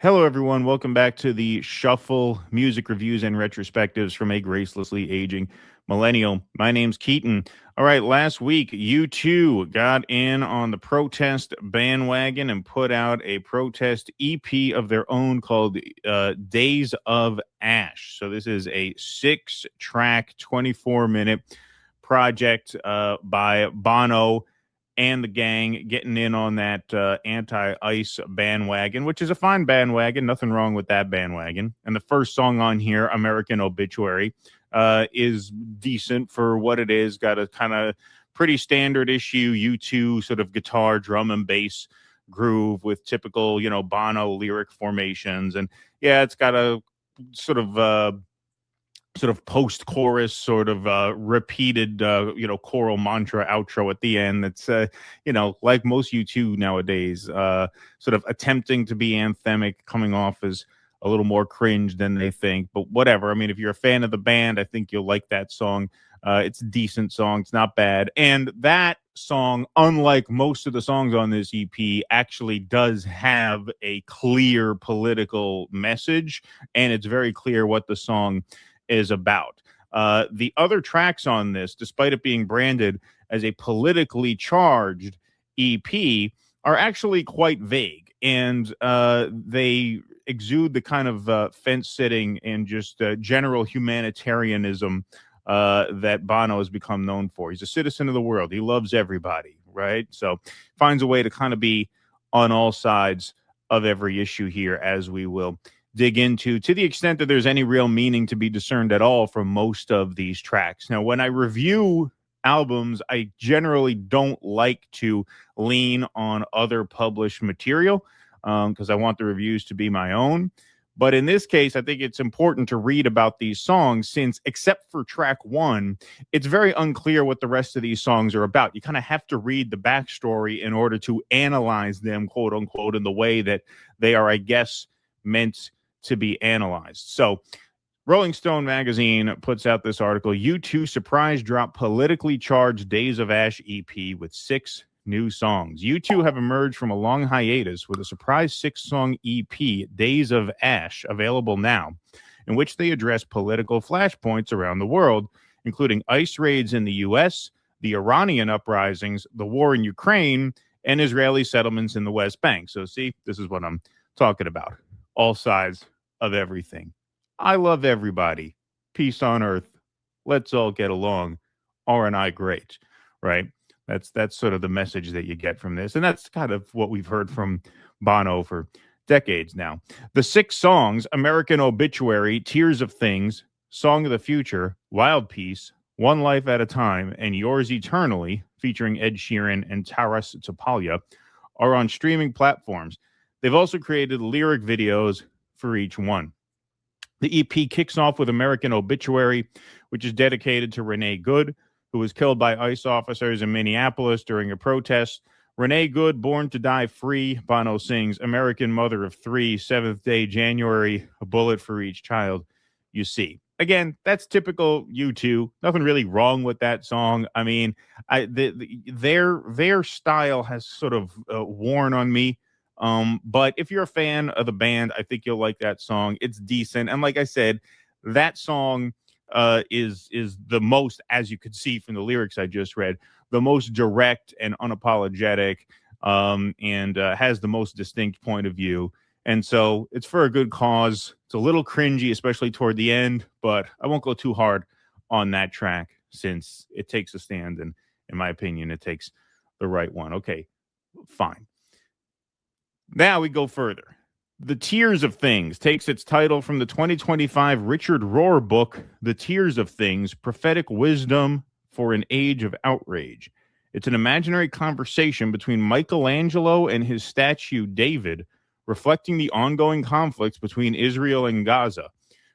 Hello, everyone. Welcome back to the Shuffle Music Reviews and Retrospectives from a Gracelessly Aging Millennial. My name's Keaton. All right, last week, U2 got in on the protest bandwagon and put out a protest EP of their own called Days of Ash. So, this is a 6-track, 24-minute project by Bono and the gang getting in on that anti-ice bandwagon, which is a fine bandwagon. Nothing wrong with that bandwagon. And the first song on here, American Obituary, is decent for what it is. Got a kind of pretty standard issue U2 sort of guitar, drum, and bass groove with typical, Bono lyric formations. And yeah, it's got a sort of post-chorus, sort of repeated, choral mantra outro at the end. That's, like most U2 nowadays, sort of attempting to be anthemic, coming off as a little more cringe than they think. But whatever. I mean, if you're a fan of the band, I think you'll like that song. It's a decent song. It's not bad. And that song, unlike most of the songs on this EP, actually does have a clear political message, and it's very clear what the song is about. The other tracks on this, despite it being branded as a politically charged EP, are actually quite vague, and they exude the kind of fence-sitting and just general humanitarianism that Bono has become known for. He's a citizen of the world. He loves everybody, right? So finds a way to kind of be on all sides of every issue here, as we will dig into, to the extent that there's any real meaning to be discerned at all from most of these tracks. Now, when I review albums, I generally don't like to lean on other published material because I want the reviews to be my own. But in this case, I think it's important to read about these songs since, except for track one, it's very unclear what the rest of these songs are about. You kind of have to read the backstory in order to analyze them, quote unquote, in the way that they are, I guess, meant to be analyzed. So Rolling Stone magazine puts out this article: U2 surprise drop politically charged Days of Ash EP with 6 new songs. U2 have emerged from a long hiatus with a surprise 6-song EP, Days of Ash, available now, in which they address political flashpoints around the world, including ICE raids in the U.S., the Iranian uprisings, the war in Ukraine, and Israeli settlements in the West Bank. So see, this is what I'm talking about. All sides of everything. I love everybody. Peace on earth. Let's all get along. Aren't I great? Right? That's sort of the message that you get from this. And that's kind of what we've heard from Bono for decades now. The 6 songs: American Obituary, Tears of Things, Song of the Future, Wildpeace, One Life at a Time, and Yours Eternally, featuring Ed Sheeran and Taras Topalya, are on streaming platforms. They've also created lyric videos for each one. The EP kicks off with American Obituary, which is dedicated to Renee Good, who was killed by ICE officers in Minneapolis during a protest. Renee Good, born to die free, Bono sings, American mother of 3, 7th day, January, a bullet for each child you see. Again, that's typical U2. Nothing really wrong with that song. I mean, their style has sort of worn on me. But if you're a fan of the band, I think you'll like that song. It's decent. And like I said, that song is the most, as you could see from the lyrics I just read, the most direct and unapologetic, and has the most distinct point of view. And so it's for a good cause. It's a little cringy, especially toward the end, but I won't go too hard on that track since it takes a stand. And in my opinion, it takes the right one. Okay, fine. Now we go further. The Tears of Things takes its title from the 2025 Richard Rohr book, The Tears of Things, Prophetic Wisdom for an Age of Outrage. It's an imaginary conversation between Michelangelo and his statue David, reflecting the ongoing conflicts between Israel and Gaza.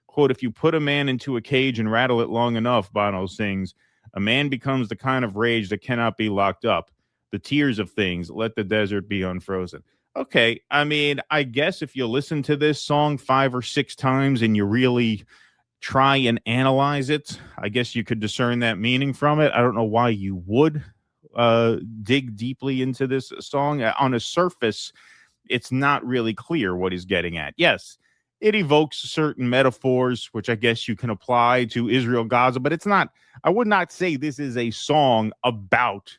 Quote, if you put a man into a cage and rattle it long enough, Bono sings, a man becomes the kind of rage that cannot be locked up. The tears of things, let the desert be unfrozen. Okay, I mean, I guess if you listen to this song 5 or 6 times and you really try and analyze it, I guess you could discern that meaning from it. I don't know why you would dig deeply into this song. On a surface, it's not really clear what he's getting at. Yes, it evokes certain metaphors, which I guess you can apply to Israel Gaza, but it's not, I would not say this is a song about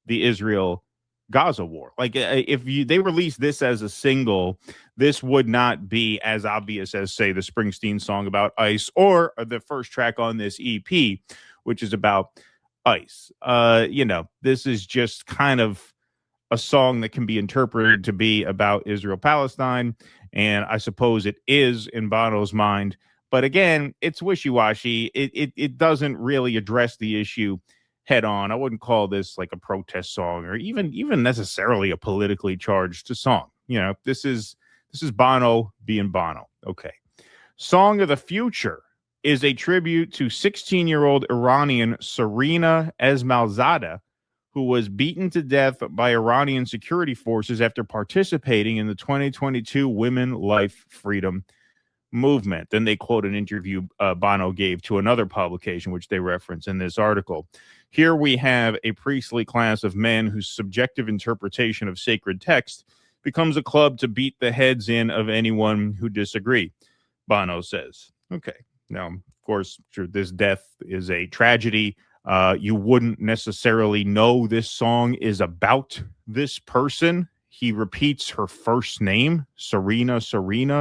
the Israel Gaza war. Like if they released this as a single, this would not be as obvious as say the Springsteen song about ICE or the first track on this EP, which is about ICE. This is just kind of a song that can be interpreted to be about Israel Palestine, and I suppose it is in Bono's mind. But again, it's wishy-washy. It doesn't really address the issue head on. I wouldn't call this like a protest song or even necessarily a politically charged song. This is Bono being Bono. Okay. Song of the Future is a tribute to 16-year-old Iranian Serena Esmailzadeh, who was beaten to death by Iranian security forces after participating in the 2022 Women Life Freedom movement. Then they quote an interview Bono gave to another publication, which they reference in this article. Here we have a priestly class of men whose subjective interpretation of sacred text becomes a club to beat the heads in of anyone who disagree, Bono says. Okay. Now, of course, this death is a tragedy. You wouldn't necessarily know this song is about this person. He repeats her first name, Serena,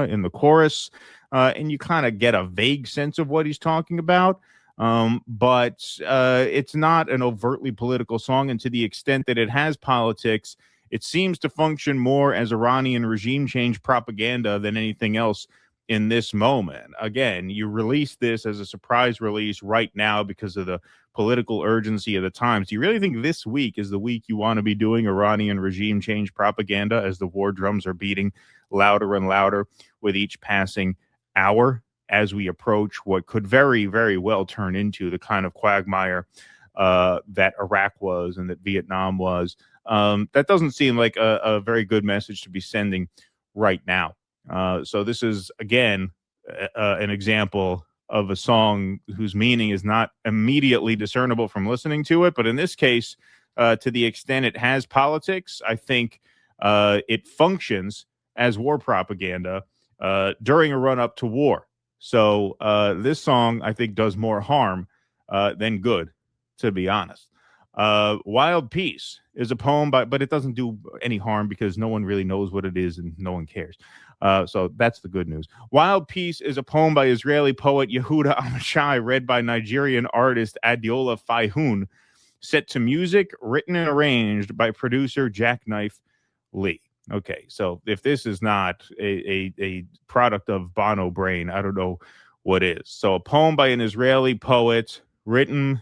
in the chorus, and you kind of get a vague sense of what he's talking about. But it's not an overtly political song, and to the extent that it has politics, it seems to function more as Iranian regime change propaganda than anything else in this moment. Again, you release this as a surprise release right now because of the political urgency of the times. Do you really think this week is the week you want to be doing Iranian regime change propaganda as the war drums are beating louder and louder with each passing hour as we approach what could very, very well turn into the kind of quagmire that Iraq was and that Vietnam was? That doesn't seem like a very good message to be sending right now. So this is, again, an example of a song whose meaning is not immediately discernible from listening to it. But in this case, to the extent it has politics, I think it functions as war propaganda during a run up to war. So this song, I think, does more harm than good, to be honest. Wildpeace is a poem but it doesn't do any harm because no one really knows what it is and no one cares. So that's the good news. Wildpeace is a poem by Israeli poet Yehuda Amishai, read by Nigerian artist Adiola Faihun, set to music, written and arranged by producer Jackknife Lee. Okay, so if this is not a product of Bono brain, I don't know what is. So a poem by an Israeli poet, read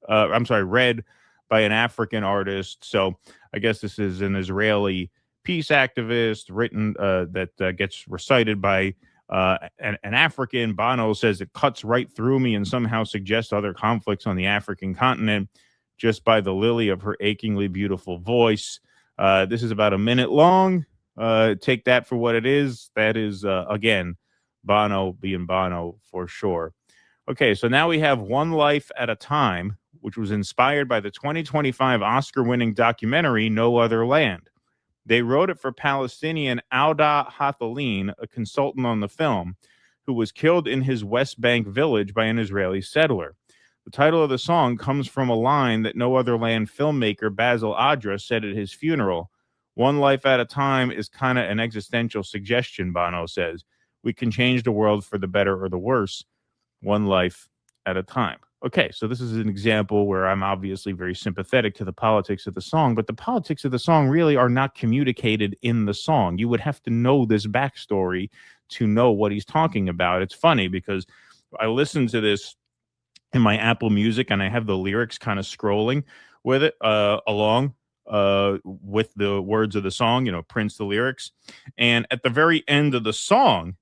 by an African artist. So I guess this is an Israeli peace activist written that gets recited by an African. Bono says it cuts right through me and somehow suggests other conflicts on the African continent just by the lily of her achingly beautiful voice. This is about a minute long. Take that for what it is. That is, again, Bono being Bono for sure. Okay, so now we have One Life at a Time, which was inspired by the 2025 Oscar-winning documentary No Other Land. They wrote it for Palestinian Auda Hathalin, a consultant on the film, who was killed in his West Bank village by an Israeli settler. The title of the song comes from a line that No Other Land filmmaker Basil Adra said at his funeral. One life at a time is kind of an existential suggestion, Bono says. We can change the world for the better or the worse, one life at a time. Okay, so this is an example where I'm obviously very sympathetic to the politics of the song, but the politics of the song really are not communicated in the song. You would have to know this backstory to know what he's talking about. It's funny because I listened to this in my Apple Music and I have the lyrics kind of scrolling with it along with the words of the song, Prince the lyrics. And at the very end of the song,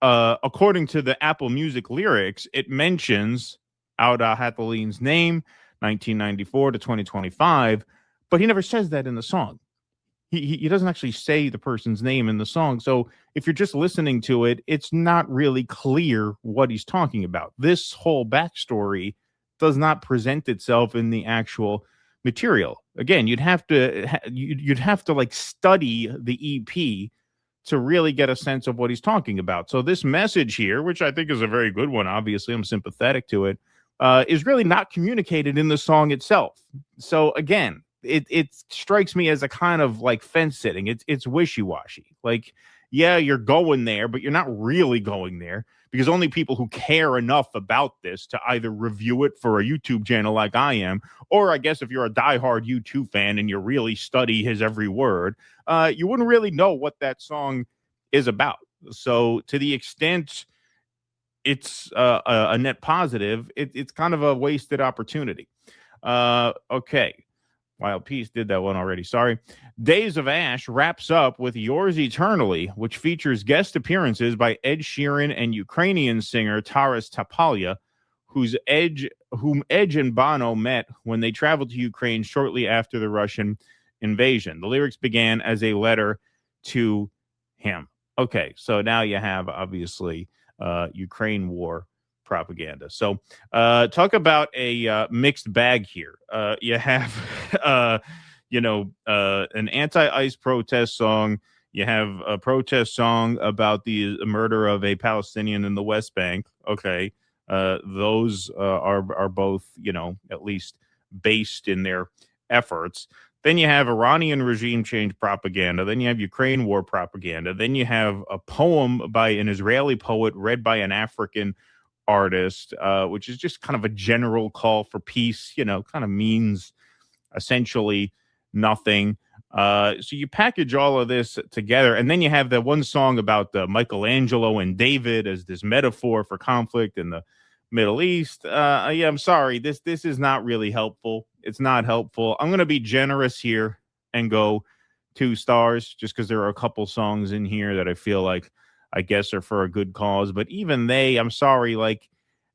according to the Apple Music lyrics, it mentions Auda Hathalin's name, 1994 to 2025, but he never says that in the song. He doesn't actually say the person's name in the song. So if you're just listening to it, it's not really clear what he's talking about. This whole backstory does not present itself in the actual material. Again, you'd have to like study the EP to really get a sense of what he's talking about. So this message here, which I think is a very good one, obviously I'm sympathetic to it, is really not communicated in the song itself. So again, it strikes me as a kind of like fence sitting. It's wishy washy. Like, yeah, you're going there, but you're not really going there, because only people who care enough about this to either review it for a YouTube channel like I am, or I guess if you're a diehard U2 fan and you really study his every word, you wouldn't really know what that song is about. So to the extent it's a net positive, it's kind of a wasted opportunity. Okay. Wildpeace did that one already. Sorry. Days of Ash wraps up with Yours Eternally, which features guest appearances by Ed Sheeran and Ukrainian singer Taras Tapalya, whom Edge and Bono met when they traveled to Ukraine shortly after the Russian invasion. The lyrics began as a letter to him. Okay, so now you have obviously Ukraine war propaganda. So talk about a mixed bag here. You have an anti-ICE protest song. You have a protest song about the murder of a Palestinian in the West Bank. Okay, those are both, at least based in their efforts. Then you have Iranian regime change propaganda. Then you have Ukraine war propaganda. Then you have a poem by an Israeli poet read by an African artist, which is just kind of a general call for peace, kind of means essentially nothing. So you package all of this together, and then you have the one song about Michelangelo and David as this metaphor for conflict in the Middle East. Yeah, I'm sorry. This is not really helpful. It's not helpful. I'm going to be generous here and go 2 stars, just because there are a couple songs in here that I feel like I guess are for a good cause. But even I'm sorry, like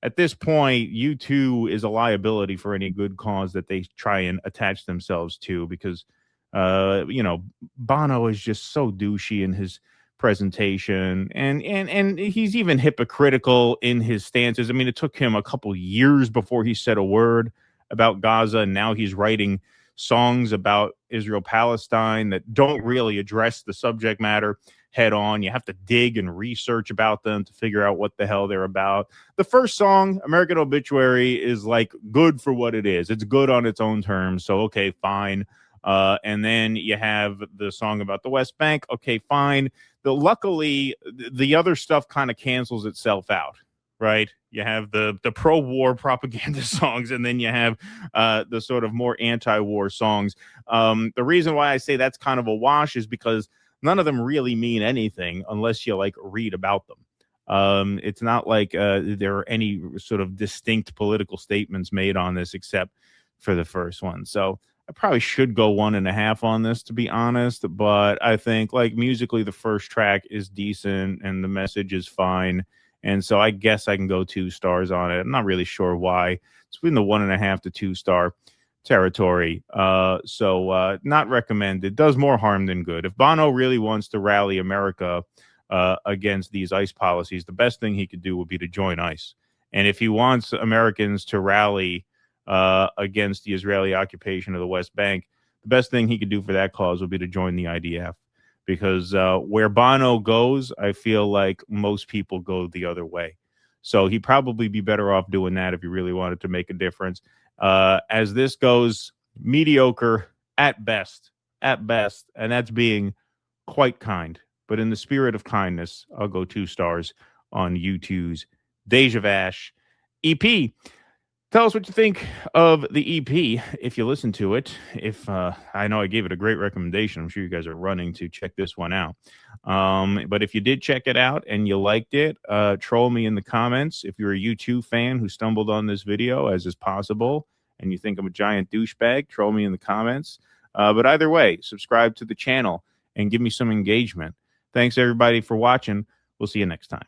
at this point, U2 is a liability for any good cause that they try and attach themselves to, because Bono is just so douchey in his presentation, and he's even hypocritical in his stances. I mean, it took him a couple years before he said a word about Gaza, and now he's writing songs about Israel Palestine that don't really address the subject matter head on. You have to dig and research about them to figure out what the hell they're about. The first song, American Obituary, is like good for what it is. It's good on its own terms. So, okay, fine. And then you have the song about the West Bank. Okay, fine. Luckily, the other stuff kind of cancels itself out, right? You have the pro-war propaganda songs, and then you have the sort of more anti-war songs. The reason why I say that's kind of a wash is because none of them really mean anything unless you like read about them. It's not like there are any sort of distinct political statements made on this except for the first one. So I probably should go 1.5 on this, to be honest, but I think like musically the first track is decent and the message is fine. And so I guess I can go 2 stars on it. I'm not really sure why. It's between the 1.5 to 2 star territory. So not recommended. Does more harm than good. If Bono really wants to rally America against these ICE policies, the best thing he could do would be to join ICE. And if he wants Americans to rally against the Israeli occupation of the West Bank, the best thing he could do for that cause would be to join the IDF. Because where Bono goes, I feel like most people go the other way. So he'd probably be better off doing that if he really wanted to make a difference. As this goes, mediocre at best, and that's being quite kind. But in the spirit of kindness, I'll go 2 stars on U2's Days of Ash EP. Tell us what you think of the EP if you listen to it. If I know I gave it a great recommendation. I'm sure you guys are running to check this one out. But if you did check it out and you liked it, troll me in the comments. If you're a U2 fan who stumbled on this video, as is possible, and you think I'm a giant douchebag, troll me in the comments. But either way, subscribe to the channel and give me some engagement. Thanks, everybody, for watching. We'll see you next time.